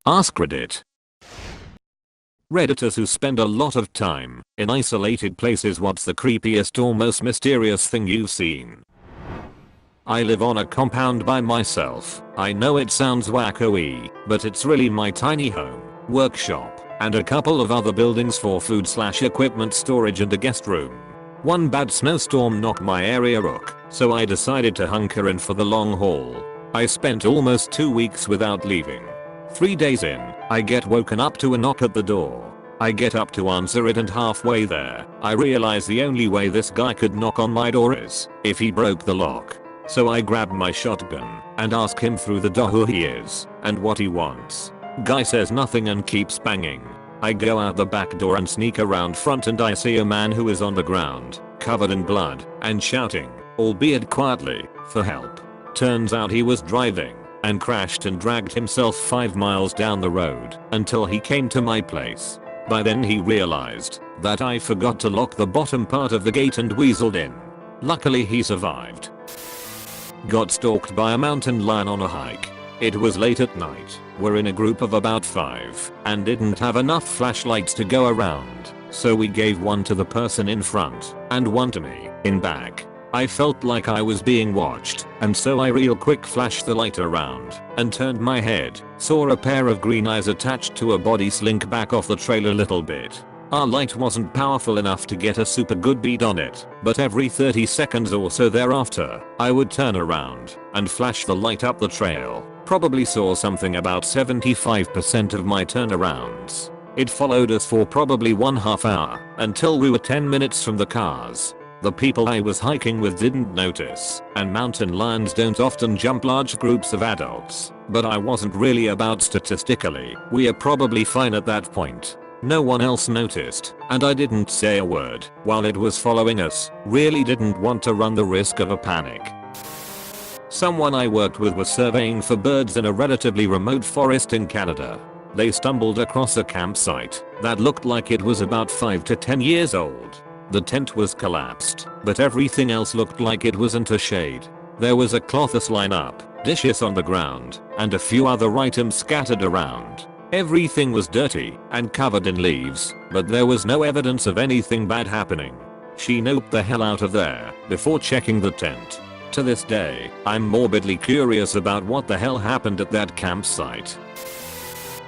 AskReddit. Redditors who spend a lot of time in isolated places. What's the creepiest or most mysterious thing you've seen? I live on a compound by myself. I know it sounds wacko-y, but it's really my tiny home, workshop, and a couple of other buildings for food/equipment storage and a guest room. One bad snowstorm knocked my area rook, so I decided to hunker in for the long haul. I spent almost 2 weeks without leaving. 3 days in, I get woken up to a knock at the door. I get up to answer it, and halfway there, I realize the only way this guy could knock on my door is if he broke the lock. So I grab my shotgun and ask him through the door who he is and what he wants. Guy says nothing and keeps banging. I go out the back door and sneak around front, and I see a man who is on the ground, covered in blood, and shouting, albeit quietly, for help. Turns out he was driving and crashed and dragged himself 5 miles down the road until he came to my place. By then he realized that I forgot to lock the bottom part of the gate and weaseled in. Luckily he survived. Got stalked by a mountain lion on a hike. It was late at night. We're in a group of about 5 and didn't have enough flashlights to go around, so we gave one to the person in front and one to me in back. I felt like I was being watched, and so I real quick flashed the light around and turned my head, saw a pair of green eyes attached to a body slink back off the trail a little bit. Our light wasn't powerful enough to get a super good bead on it, but every 30 seconds or so thereafter, I would turn around and flash the light up the trail. Probably saw something about 75% of my turnarounds. It followed us for probably 1/2 hour until we were 10 minutes from the cars. The people I was hiking with didn't notice, and mountain lions don't often jump large groups of adults, but I wasn't really about statistically. We are probably fine at that point. No one else noticed, and I didn't say a word while it was following us. Really didn't want to run the risk of a panic. Someone I worked with was surveying for birds in a relatively remote forest in Canada. They stumbled across a campsite that looked like it was about 5 to 10 years old. The tent was collapsed, but everything else looked like it was into shade. There was a cloth line up, dishes on the ground, and a few other items scattered around. Everything was dirty and covered in leaves, but there was no evidence of anything bad happening. She noped the hell out of there before checking the tent. To this day, I'm morbidly curious about what the hell happened at that campsite.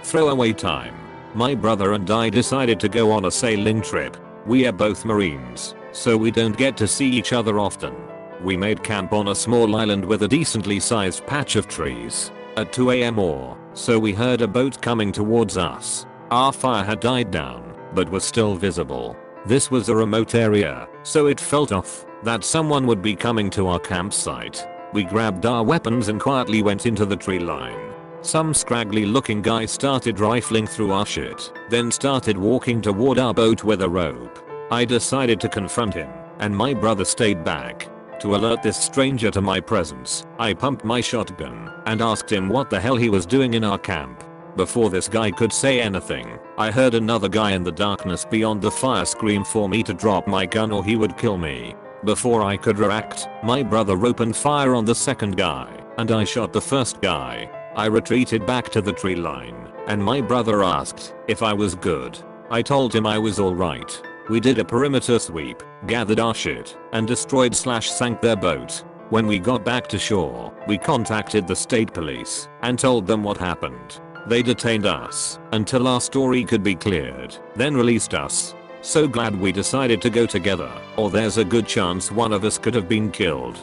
Throwaway time. My brother and I decided to go on a sailing trip. We are both Marines, so we don't get to see each other often. We made camp on a small island with a decently sized patch of trees. At 2 AM or so we heard a boat coming towards us. Our fire had died down, but was still visible. This was a remote area, so it felt off that someone would be coming to our campsite. We grabbed our weapons and quietly went into the tree line. Some scraggly looking guy started rifling through our shit, then started walking toward our boat with a rope. I decided to confront him, and my brother stayed back. To alert this stranger to my presence, I pumped my shotgun and asked him what the hell he was doing in our camp. Before this guy could say anything, I heard another guy in the darkness beyond the fire scream for me to drop my gun or he would kill me. Before I could react, my brother opened fire on the second guy, and I shot the first guy. I retreated back to the tree line, and my brother asked if I was good. I told him I was alright. We did a perimeter sweep, gathered our shit, and destroyed/sank their boat. When we got back to shore, we contacted the state police and told them what happened. They detained us until our story could be cleared, then released us. So glad we decided to go together, or there's a good chance one of us could have been killed.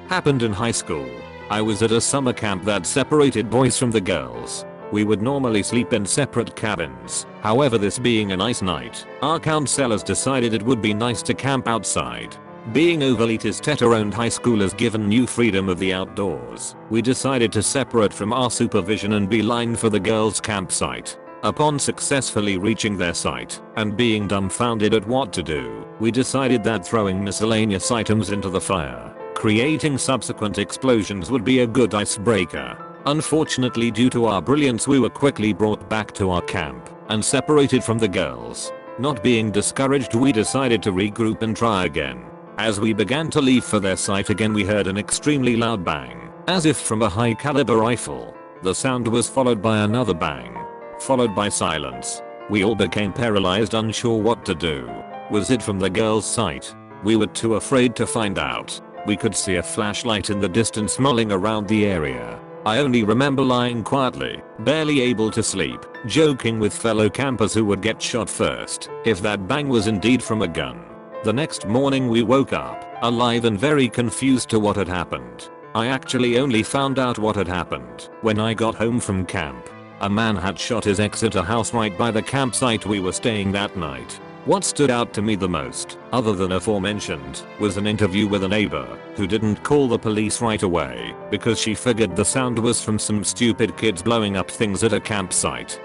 Happened in high school. I was at a summer camp that separated boys from the girls. We would normally sleep in separate cabins. However, this being a nice night, our counselors decided it would be nice to camp outside. Being overly owned high schoolers given new freedom of the outdoors, we decided to separate from our supervision and beeline for the girls' campsite. Upon successfully reaching their site and being dumbfounded at what to do, we decided that throwing miscellaneous items into the fire, creating subsequent explosions, would be a good icebreaker. Unfortunately, due to our brilliance, we were quickly brought back to our camp and separated from the girls. Not being discouraged, we decided to regroup and try again. As we began to leave for their site again, we heard an extremely loud bang, as if from a high caliber rifle. The sound was followed by another bang, followed by silence. We all became paralyzed, unsure what to do. Was it from the girl's sight? We were too afraid to find out. We could see a flashlight in the distance mulling around the area. I only remember lying quietly, barely able to sleep, joking with fellow campers who would get shot first if that bang was indeed from a gun. The next morning we woke up, alive and very confused to what had happened. I actually only found out what had happened when I got home from camp. A man had shot his ex at a house right by the campsite we were staying that night. What stood out to me the most, other than aforementioned, was an interview with a neighbor who didn't call the police right away because she figured the sound was from some stupid kids blowing up things at a campsite.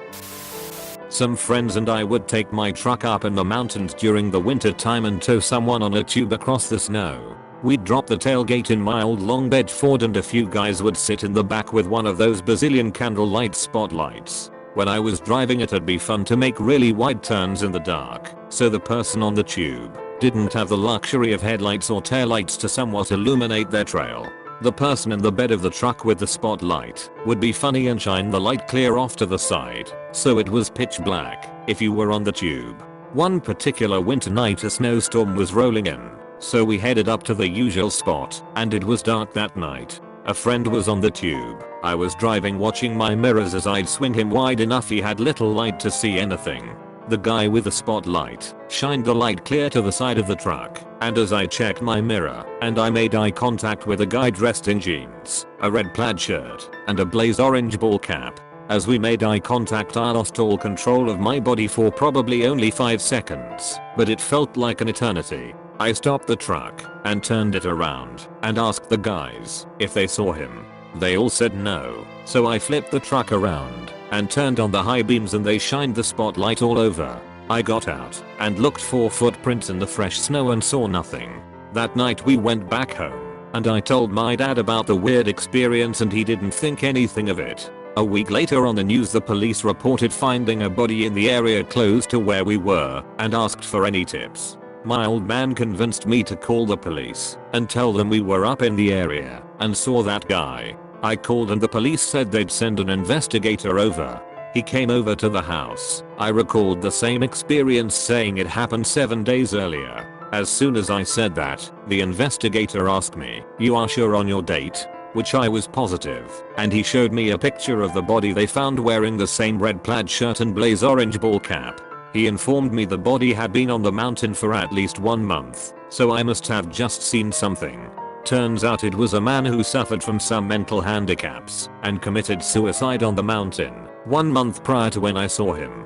Some friends and I would take my truck up in the mountains during the winter time and tow someone on a tube across the snow. We'd drop the tailgate in my old long bed Ford and a few guys would sit in the back with one of those bazillion candlelight spotlights. When I was driving it'd be fun to make really wide turns in the dark, so the person on the tube didn't have the luxury of headlights or taillights to somewhat illuminate their trail. The person in the bed of the truck with the spotlight would be funny and shine the light clear off to the side, so it was pitch black if you were on the tube. One particular winter night a snowstorm was rolling in, so we headed up to the usual spot, and it was dark that night. A friend was on the tube. I was driving watching my mirrors as I'd swing him wide enough he had little light to see anything. The guy with the spotlight shined the light clear to the side of the truck, and as I checked my mirror and I made eye contact with a guy dressed in jeans, a red plaid shirt, and a blaze orange ball cap. As we made eye contact I lost all control of my body for probably only 5 seconds, but it felt like an eternity. I stopped the truck and turned it around and asked the guys if they saw him. They all said no, so I flipped the truck around and turned on the high beams and they shined the spotlight all over. I got out and looked for footprints in the fresh snow and saw nothing. That night we went back home and I told my dad about the weird experience and he didn't think anything of it. A week later on the news the police reported finding a body in the area close to where we were and asked for any tips. My old man convinced me to call the police and tell them we were up in the area and saw that guy. I called and the police said they'd send an investigator over. He came over to the house. I recalled the same experience saying it happened 7 days earlier. As soon as I said that, the investigator asked me, "You are sure on your date?" Which I was positive, and he showed me a picture of the body they found wearing the same red plaid shirt and blaze orange ball cap. He informed me the body had been on the mountain for at least 1 month, so I must have just seen something. Turns out it was a man who suffered from some mental handicaps and committed suicide on the mountain 1 month prior to when I saw him.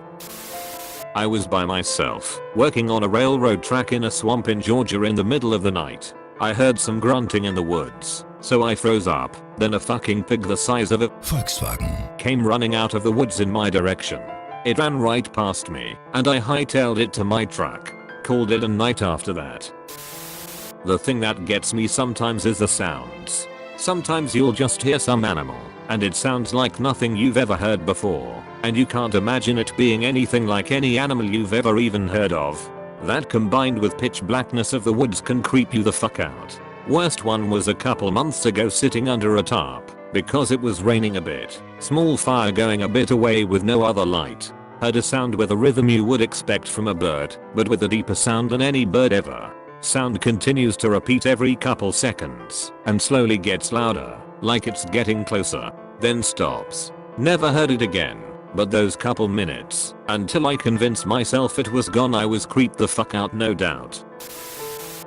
I was by myself, working on a railroad track in a swamp in Georgia in the middle of the night. I heard some grunting in the woods, so I froze up. Then a fucking pig the size of a Volkswagen came running out of the woods in my direction. It ran right past me, and I hightailed it to my truck. Called it a night after that. The thing that gets me sometimes is the sounds. Sometimes you'll just hear some animal, and it sounds like nothing you've ever heard before, and you can't imagine it being anything like any animal you've ever even heard of. That combined with pitch blackness of the woods can creep you the fuck out. Worst one was a couple months ago sitting under a tarp. Because it was raining a bit, small fire going a bit away with no other light. Heard a sound with a rhythm you would expect from a bird, but with a deeper sound than any bird ever. Sound continues to repeat every couple seconds, and slowly gets louder, like it's getting closer, then stops. Never heard it again, but those couple minutes, until I convinced myself it was gone I was creeped the fuck out no doubt.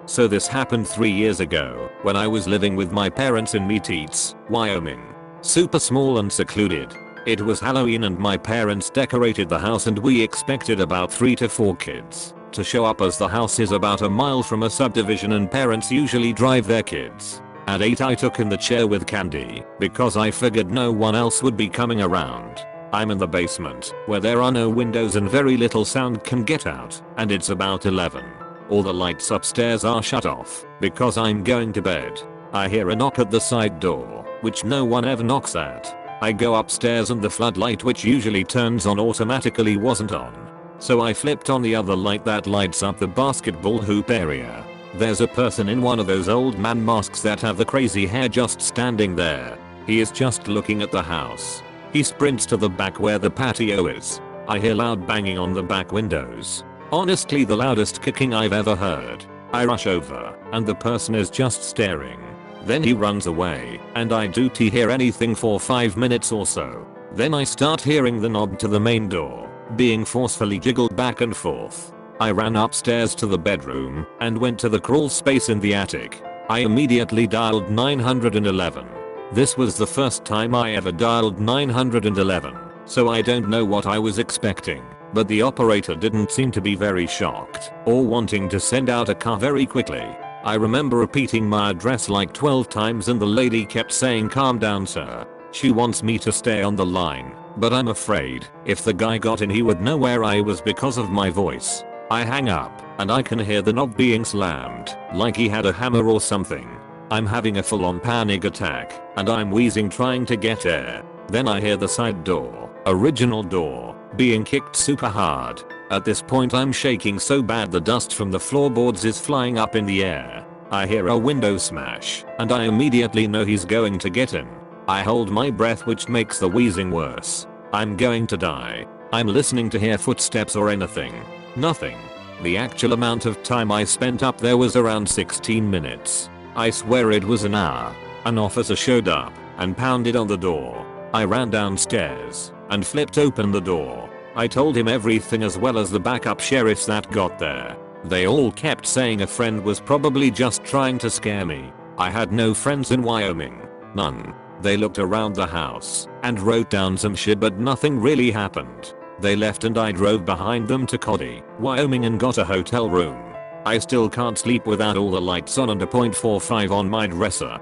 So this happened 3 years ago, when I was living with my parents in Meteets, Wyoming. Super small and secluded. It was Halloween and my parents decorated the house and we expected about 3 to 4 kids to show up as the house is about a mile from a subdivision and parents usually drive their kids. At 8 I took in the chair with candy, because I figured no one else would be coming around. I'm in the basement, where there are no windows and very little sound can get out, and it's about 11. All the lights upstairs are shut off, because I'm going to bed. I hear a knock at the side door, which no one ever knocks at. I go upstairs and the floodlight which usually turns on automatically wasn't on. So I flipped on the other light that lights up the basketball hoop area. There's a person in one of those old man masks that have the crazy hair just standing there. He is just looking at the house. He sprints to the back where the patio is. I hear loud banging on the back windows. Honestly, the loudest kicking I've ever heard. I rush over, and the person is just staring. Then he runs away, and I don't hear anything for 5 minutes or so. Then I start hearing the knob to the main door being forcefully jiggled back and forth. I ran upstairs to the bedroom and went to the crawl space in the attic. I immediately dialed 911. This was the first time I ever dialed 911, so I don't know what I was expecting, but the operator didn't seem to be very shocked or wanting to send out a car very quickly. I remember repeating my address like 12 times and the lady kept saying, "Calm down, sir. She wants me to stay on the line." But I'm afraid if the guy got in he would know where I was because of my voice. I hang up and I can hear the knob being slammed like he had a hammer or something. I'm having a full-on panic attack and I'm wheezing trying to get air. Then I hear the side door, original door, being kicked super hard. At this point I'm shaking so bad the dust from the floorboards is flying up in the air. I hear a window smash and I immediately know he's going to get in. I hold my breath, which makes the wheezing worse. I'm going to die. I'm listening to hear footsteps or anything. Nothing. The actual amount of time I spent up there was around 16 minutes. I swear it was an hour. An officer showed up and pounded on the door. I ran downstairs and flipped open the door. I told him everything as well as the backup sheriffs that got there. They all kept saying a friend was probably just trying to scare me. I had no friends in Wyoming. None. They looked around the house and wrote down some shit, but nothing really happened. They left and I drove behind them to Cody, Wyoming and got a hotel room. I still can't sleep without all the lights on and a .45 on my dresser.